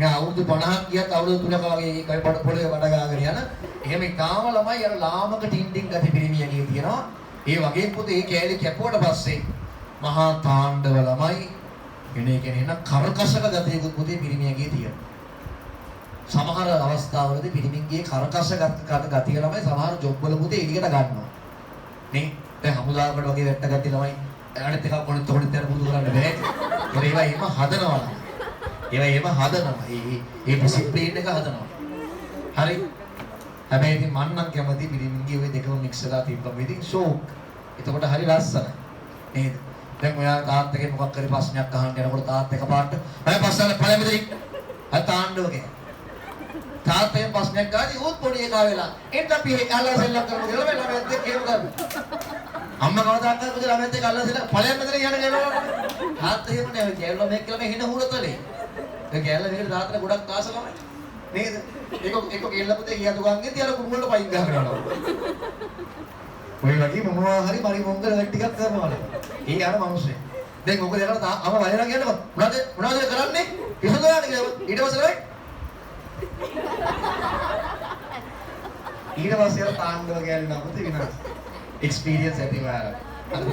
මේ අවුරුදු 50ක් ගියත් අවුරුදු 3ක වගේ කයි පොළවේ වඩ ගාගෙන යන එහෙම ඉතාම ළමයි අර ලාමක ටින්ටින් ගති පිරිමියගේ තියෙනවා. ඒ වගේ පුතේ ඒ කෑලි කැපුවට පස්සේ මහා තාණ්ඩව ළමයි කෙනෙක් කරකසක ගතියකුත් පුතේ පිරිමියගේ තියෙනවා. සමහර අවස්ථාවලදී පිරිමින්ගේ කරකස ගතිය ළමයි සමහර ජොබ් වල පුතේ එළියට ගන්නවා. නේ දැන් හමුදාවකට වගේ වැට්ට ගති ළමයි අනිත් එකක් කොහෙත් යන පුරුදු කරන්න බෑ. ඒවා එහෙම හදනවා. ඒවා එහෙම හදනවා. ඒ ඩිසිප්ලින් එක හදනවා. හරි. හැබැයි ඉතින් මම නම් කැමති පිරිමින්ගේ ওই දෙකම මික්ස් කරලා තිබ්බම ඉතින් ෂෝක්. එතකොට හරි ලස්සනයි. නේද? දැන් ඔයා තාත්තගේ මොකක් හරි ප්‍රශ්නයක් අහන්න යනකොට තාත්තා එකපාරට "මම පස්සට පළමෙදි" තාණ්ඩව කියනවා. තාත්තේ ප්‍රශ්නයක් ගාදී උත් පොඩි එකා වෙලා එන්න අපි අල්ලා සෙල්ලම් කරමු කියලා මම ළමයිත් එක්ක එහෙම කරනවා. අම්මා කවදාවත් පුතේ ළමයිත් එක්ක අල්ලා සෙල්ලම් ඵලයන් මෙතන යන ගේනවා. තාත්තා එහෙම නෑ කැලෝ මේක කියලා මේ හින හුරතලේ. ඒ කැලලා විතර තාත්තට ගොඩක් ආස ළමයි. නේද? ඒක ගෙල්ල පුතේ ගියතු ගංගෙන් තියර කුණු වල පයින් ගහගෙන යනවා. ඔය වගේ මොනවා හරි පරි මොංගල වැඩ ටිකක් කරනවා. ඒ අර මිනිස්සේ. දැන් මොකද කරලා අම වයලා කියනවා මොනවද කරන්නේ? විසඳලා කියලා ඊට පස්සේ ඊට පස්සේ අර තාණ්ඩව ගෑනි නමුත් විනාශ එක්ස්පීරියන්ස් ඇති වුණා. අද